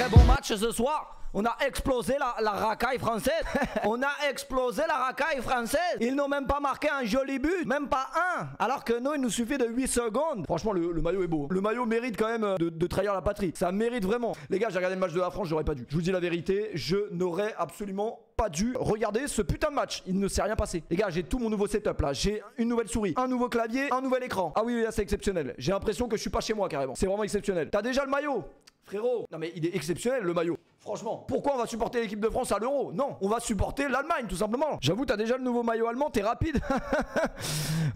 très bon match ce soir. On a explosé la racaille française. On a explosé la racaille française. Ils n'ont même pas marqué un joli but. Même pas un. Alors que nous, il nous suffit de 8 secondes. Franchement, le maillot est beau. Le maillot mérite quand même de trahir la patrie. Ça mérite vraiment. Les gars, j'ai regardé le match de la France, j'aurais pas dû. Je vous dis la vérité, je n'aurais absolument pas dû regarder ce putain de match. Il ne s'est rien passé. Les gars, j'ai tout mon nouveau setup là. J'ai une nouvelle souris, un nouveau clavier, un nouvel écran. Ah oui, là c'est exceptionnel. J'ai l'impression que je suis pas chez moi carrément. C'est vraiment exceptionnel. T'as déjà le maillot, frérot? Non mais il est exceptionnel le maillot. Franchement, pourquoi on va supporter l'équipe de France à l'Euro? Non, on va supporter l'Allemagne tout simplement. J'avoue, t'as déjà le nouveau maillot allemand, t'es rapide.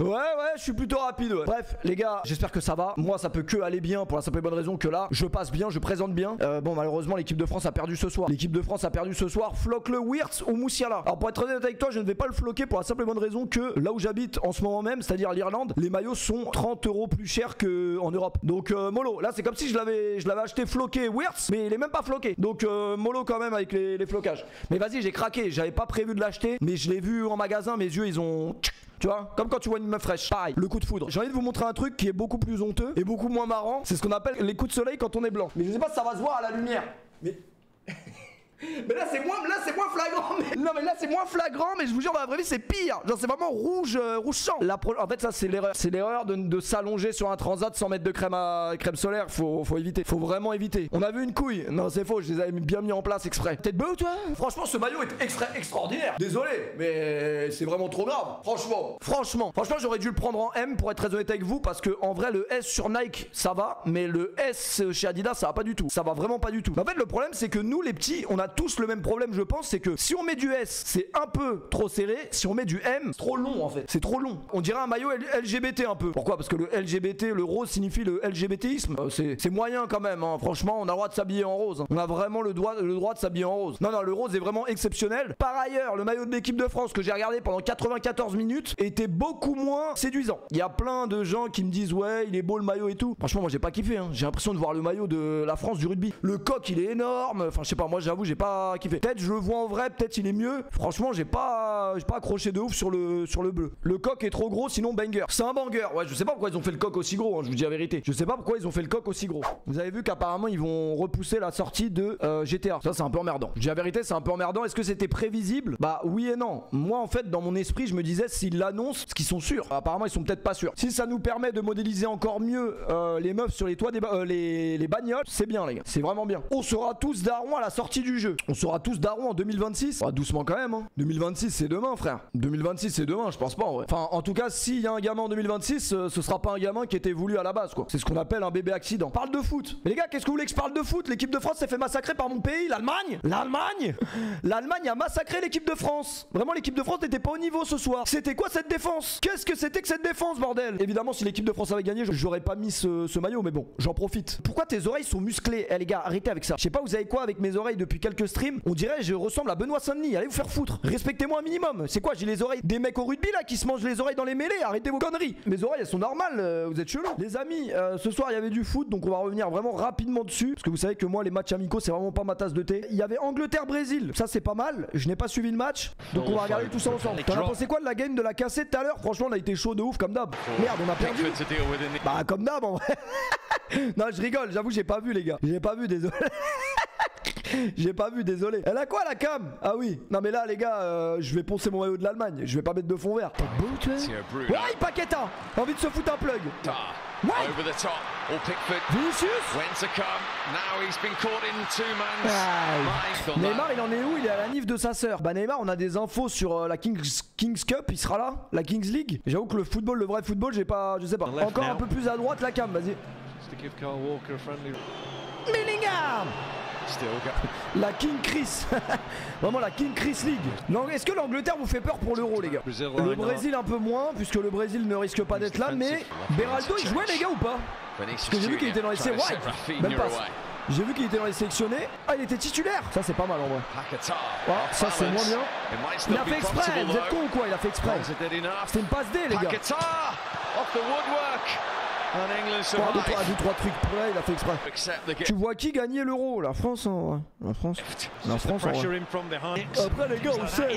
Ouais, je suis plutôt rapide. Ouais. Bref, les gars, j'espère que ça va. Moi, ça peut que aller bien pour la simple et bonne raison que là, je passe bien, je présente bien. Bon, malheureusement, l'équipe de France a perdu ce soir. L'équipe de France a perdu ce soir. Floque-le Wirtz ou Moussiala. Alors, pour être honnête avec toi, je ne vais pas le floquer pour la simple et bonne raison que là où j'habite en ce moment même, c'est-à-dire l'Irlande, les maillots sont 30 € plus chers qu'en Europe. Donc, mollo. Là, c'est comme si je l'avais acheté floqué Wirtz, mais il est même pas floqué. Donc, mollo quand même avec les flocages. Mais vas-y, j'ai craqué. J'avais pas prévu de l'acheter, mais je l'ai vu en magasin. Mes yeux, ils ont... Tu vois, comme quand tu vois une meuf fraîche. Pareil, le coup de foudre. J'ai envie de vous montrer un truc qui est beaucoup plus honteux et beaucoup moins marrant. C'est ce qu'on appelle les coups de soleil quand on est blanc. Mais je sais pas si ça va se voir à la lumière. Mais... Mais là c'est moins flagrant. Non mais là c'est moins flagrant, mais je vous jure dans la vraie vie c'est pire. Genre c'est vraiment rouge sang. En fait ça c'est l'erreur de s'allonger sur un transat sans mettre de crème solaire. Faut éviter. Faut vraiment éviter. On a vu une couille. Non c'est faux, je les avais bien mis en place exprès. T'es de beau toi? Franchement ce maillot est extraordinaire. Désolé, mais c'est vraiment trop grave. Franchement j'aurais dû le prendre en M pour être très honnête avec vous, parce que en vrai le S sur Nike ça va, mais le S chez Adidas ça va pas du tout. Ça va vraiment pas du tout. En fait le problème c'est que nous les petits on a tous le même problème je pense, c'est que si on met du S c'est un peu trop serré, si on met du M c'est trop long en fait, c'est trop long. On dirait un maillot LGBT un peu. Pourquoi? Parce que le LGBT, le rose signifie le LGBTisme. C'est moyen quand même hein. Franchement on a le droit de s'habiller en rose. On a vraiment le droit de s'habiller en rose. Non le rose est vraiment exceptionnel. Par ailleurs le maillot de l'équipe de France que j'ai regardé pendant 94 minutes était beaucoup moins séduisant. Il y a plein de gens qui me disent ouais il est beau le maillot et tout. Franchement moi j'ai pas kiffé hein. J'ai l'impression de voir le maillot de la France du rugby. Le coq il est énorme. Enfin je sais pas, moi j'avoue j'ai pas kiffé. Peut-être je le vois en vrai, peut-être il est mieux. Franchement j'ai pas accroché de ouf sur le bleu. Le coq est trop gros, sinon banger. C'est un banger. Ouais je sais pas pourquoi ils ont fait le coq aussi gros hein, je vous dis la vérité. Je sais pas pourquoi ils ont fait le coq aussi gros. Vous avez vu qu'apparemment ils vont repousser la sortie de GTA. Ça c'est un peu emmerdant. Je dis la vérité, c'est un peu emmerdant. Est-ce que c'était prévisible? Bah oui et non. Moi en fait dans mon esprit je me disais s'ils l'annoncent, parce qu'ils sont sûrs. Apparemment ils sont peut-être pas sûrs. Si ça nous permet de modéliser encore mieux les meufs sur les toits des les bagnoles, c'est bien les gars. C'est vraiment bien. On sera tous darons à la sortie du jeu. On sera tous darons en 2026. Ah, doucement quand même hein. 2026 c'est demain frère. 2026 c'est demain, je pense pas en vrai. Enfin en tout cas s'il y a un gamin en 2026 ce sera pas un gamin qui était voulu à la base quoi. C'est ce qu'on appelle un bébé accident. Parle de foot. Mais les gars qu'est-ce que vous voulez que je parle de foot? L'équipe de France s'est fait massacrer par mon pays, l'Allemagne. L'Allemagne a massacré l'équipe de France. Vraiment l'équipe de France n'était pas au niveau ce soir. C'était quoi cette défense? Qu'est-ce que c'était que cette défense bordel? Évidemment si l'équipe de France avait gagné j'aurais pas mis ce maillot, mais bon j'en profite. Pourquoi tes oreilles sont musclées? Eh les gars arrêtez avec ça. Je sais pas vous avez quoi avec mes oreilles depuis quelques streams. On dirait je ressemble à Benoît Saint-Denis. Allez vous faire foutre. Respectez-moi un minimum. C'est quoi, j'ai les oreilles des mecs au rugby là qui se mangent les oreilles dans les mêlées? Arrêtez vos conneries. Mes oreilles elles sont normales, vous êtes chelous. Les amis ce soir il y avait du foot, donc on va revenir vraiment rapidement dessus, parce que vous savez que moi les matchs amicaux c'est vraiment pas ma tasse de thé. Il y avait Angleterre-Brésil, ça c'est pas mal. Je n'ai pas suivi le match, donc on va regarder tout ça ensemble. T'en as pensé quoi de la game de la cassée tout à l'heure? Franchement on a été chaud de ouf comme d'hab. Merde on a perdu. Bah comme d'hab en vrai. Non je rigole, j'avoue j'ai pas vu les gars. J'ai pas vu, désolé. J'ai pas vu, désolé. Elle a quoi la cam? Ah oui. Non mais là les gars je vais poncer mon maillot de l'Allemagne. Je vais pas mettre de fond vert. Beau, tu vois. Ouais Paqueta. Envie de se foutre un plug. Ouais. Vinicius. Neymar il en est où? Il est à la nif de sa sœur. Bah Neymar on a des infos sur la Kings Cup. Il sera là. La Kings League. J'avoue que le football, le vrai football j'ai pas, je sais pas. Encore un peu plus à droite la cam, vas-y. Bellingham. La King Chris. Vraiment la King Chris League. Non, est-ce que l'Angleterre vous fait peur pour l'Euro les gars? Le Brésil un peu moins, puisque le Brésil ne risque pas d'être là. Mais Beraldo il jouait les gars ou pas? Parce que j'ai vu qu'il était dans les sélectionnés. Même pas. J'ai vu qu'il était dans les sélectionnés. Ah il était titulaire. Ça c'est pas mal en vrai. Oh, ça c'est moins bien. Il a fait exprès. Vous êtes con ou quoi? Il a fait exprès. C'était une passe D les gars. À 2-3 trucs près, il a fait exprès. Tu vois qui gagner l'Euro? La France, hein, ouais. La France en vrai. Après les gars, on sait,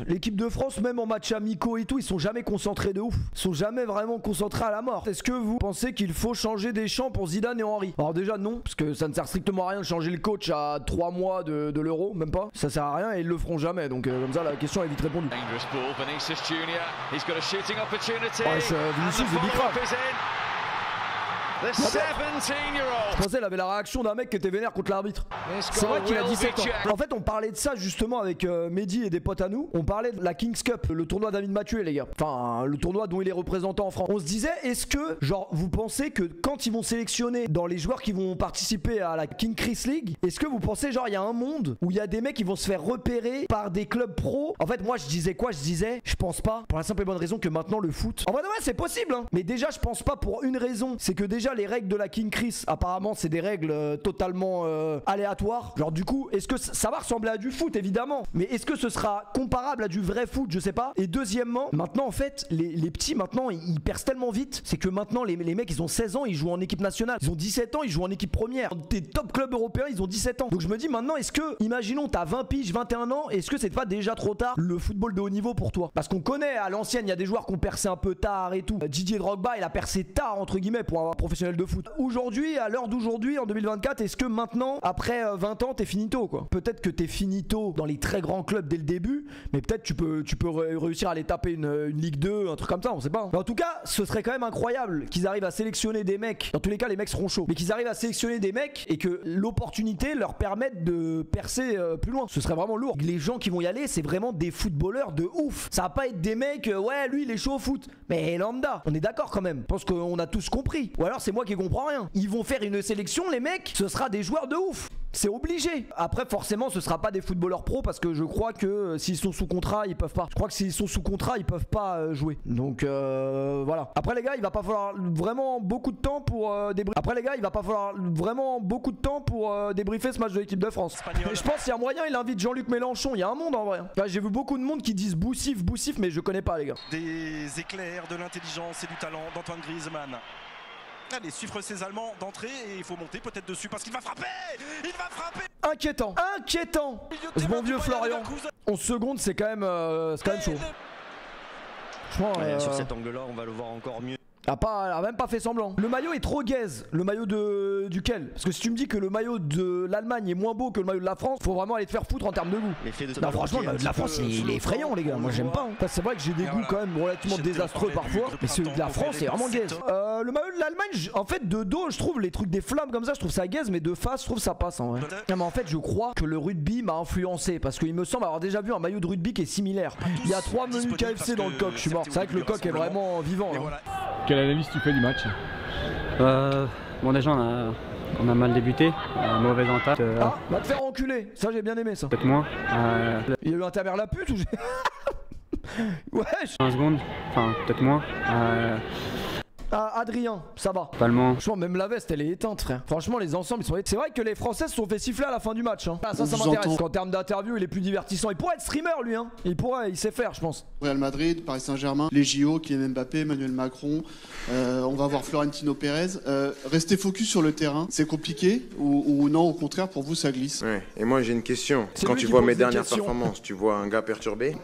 l'équipe de France, même en match amicaux et tout, ils sont jamais concentrés de ouf. Ils sont jamais vraiment concentrés à la mort. Est-ce que vous pensez qu'il faut changer Deschamps pour Zidane et Henry? Alors déjà non, parce que ça ne sert strictement à rien de changer le coach à 3 mois de l'Euro, même pas. Ça sert à rien et ils le feront jamais. Donc comme ça la question est vite répondue. Vinicius est bicrave. Je pensais qu'il avait la réaction d'un mec qui était vénère contre l'arbitre. C'est vrai qu'il a 17 ans. En fait, on parlait de ça justement avec Mehdi et des potes à nous. On parlait de la Kings Cup, le tournoi David Mathieu, les gars. Enfin, le tournoi dont il est représentant en France. On se disait, est-ce que, genre, vous pensez que quand ils vont sélectionner dans les joueurs qui vont participer à la King Chris League, est-ce que vous pensez, genre, il y a un monde où il y a des mecs qui vont se faire repérer par des clubs pro? En fait, moi, je disais quoi? Je disais, je pense pas. Pour la simple et bonne raison que maintenant, le foot. En vrai, ouais, c'est possible, hein. Mais déjà, je pense pas pour une raison. C'est que déjà, les règles de la King Chris, apparemment c'est des règles totalement aléatoires. Genre du coup, est-ce que ça va ressembler à du foot évidemment, mais est-ce que ce sera comparable à du vrai foot? Je sais pas. Et deuxièmement, maintenant en fait les petits maintenant ils percent tellement vite, c'est que maintenant les mecs ils ont 16 ans, ils jouent en équipe nationale, ils ont 17 ans, ils jouent en équipe première. Des top clubs européens ils ont 17 ans. Donc je me dis maintenant, est-ce que, imaginons t'as 20 piges, 21 ans, est-ce que c'est pas déjà trop tard le football de haut niveau pour toi? Parce qu'on connaît à l'ancienne, il y a des joueurs qui ont percé un peu tard et tout. Didier Drogba il a percé tard entre guillemets pour un professionnel de foot. Aujourd'hui, à l'heure d'aujourd'hui, en 2024, est-ce que maintenant, après 20 ans, t'es finito quoi? Peut-être que t'es finito dans les très grands clubs dès le début, mais peut-être tu peux réussir à aller taper une Ligue 2, un truc comme ça, on sait pas. Mais en tout cas, ce serait quand même incroyable qu'ils arrivent à sélectionner des mecs. Dans tous les cas, les mecs seront chauds, mais qu'ils arrivent à sélectionner des mecs et que l'opportunité leur permette de percer plus loin. Ce serait vraiment lourd. Les gens qui vont y aller, c'est vraiment des footballeurs de ouf. Ça va pas être des mecs, ouais, lui il est chaud au foot. Mais lambda, on est d'accord quand même. Je pense qu'on a tous compris. Ou alors c'est moi qui comprends rien. Ils vont faire une sélection, les mecs, ce sera des joueurs de ouf. C'est obligé. Après forcément ce sera pas des footballeurs pro parce que je crois que s'ils sont sous contrat ils peuvent pas. Je crois que s'ils sont sous contrat ils peuvent pas jouer. Donc voilà. Après les gars il va pas falloir vraiment beaucoup de temps pour débriefer ce match de l'équipe de France. Et je pense qu'il y a moyen il invite Jean-Luc Mélenchon. Il y a un monde en vrai. J'ai vu beaucoup de monde qui disent Boussif mais je connais pas les gars. Des éclairs, de l'intelligence et du talent d'Antoine Griezmann. Allez, suivre ces Allemands d'entrée et il faut monter peut-être dessus parce qu'il va frapper. Il va frapper. Inquiétant. Ce bon vieux Florian. 11 secondes c'est quand même chaud. Sur cet angle-là, on va le voir encore mieux. Elle a même pas fait semblant. Le maillot est trop gaze. Le maillot duquel? Parce que si tu me dis que le maillot de l'Allemagne est moins beau que le maillot de la France, faut vraiment aller te faire foutre en termes de goût. Non, franchement, le maillot de la France, il est effrayant, les gars. Moi, j'aime pas. Hein. C'est vrai que j'ai des goûts quand même relativement désastreux parfois. Mais celui de la France, c'est vraiment gaze. Le maillot de l'Allemagne, en fait, de dos, je trouve les trucs des flammes comme ça, je trouve ça gaze. Mais de face, je trouve ça passe en vrai. Non, mais en fait, je crois que le rugby m'a influencé. Parce qu'il me semble avoir déjà vu un maillot de rugby qui est similaire. Il y a 3 menus KFC dans le coq, je suis mort. C'est vrai que le coq est vraiment vivant. Quelle analyse tu fais du match? Bon déjà on a mal débuté, mauvaise entente. Va te faire enculer, ça j'ai bien aimé ça. Peut-être moins. Il y a eu un ta mère la pute ou j'ai... Ouais 1 seconde, enfin peut-être moins. Adrien, ça va. Totalement. Franchement, même la veste elle est éteinte, frère. Franchement, les ensembles ils sont. C'est vrai que les Français se sont fait siffler à la fin du match. Hein. Ça m'intéresse. En termes d'interview, il est plus divertissant. Il pourrait être streamer lui, hein. Il sait faire, je pense. Real Madrid, Paris Saint-Germain, les JO, Kylian Mbappé, Emmanuel Macron. On va voir Florentino Pérez. Restez focus sur le terrain. C'est compliqué ou non, au contraire, pour vous ça glisse? Ouais. Et moi j'ai une question. Quand tu vois mes dernières performances, tu vois un gars perturbé?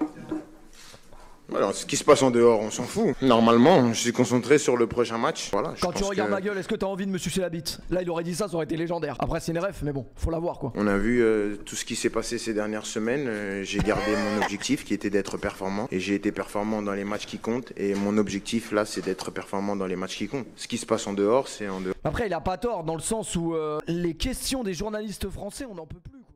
Alors, ce qui se passe en dehors, on s'en fout. Normalement, je suis concentré sur le prochain match. Voilà, quand tu regardes ma gueule, est-ce que t'as envie de me sucer la bite? Là, il aurait dit ça aurait été légendaire. Après, c'est une ref, mais bon, faut la voir quoi. On a vu tout ce qui s'est passé ces dernières semaines. J'ai gardé mon objectif qui était d'être performant. Et j'ai été performant dans les matchs qui comptent. Et mon objectif là, c'est d'être performant dans les matchs qui comptent. Ce qui se passe en dehors, c'est en dehors. Après, il a pas tort dans le sens où les questions des journalistes français, on n'en peut plus.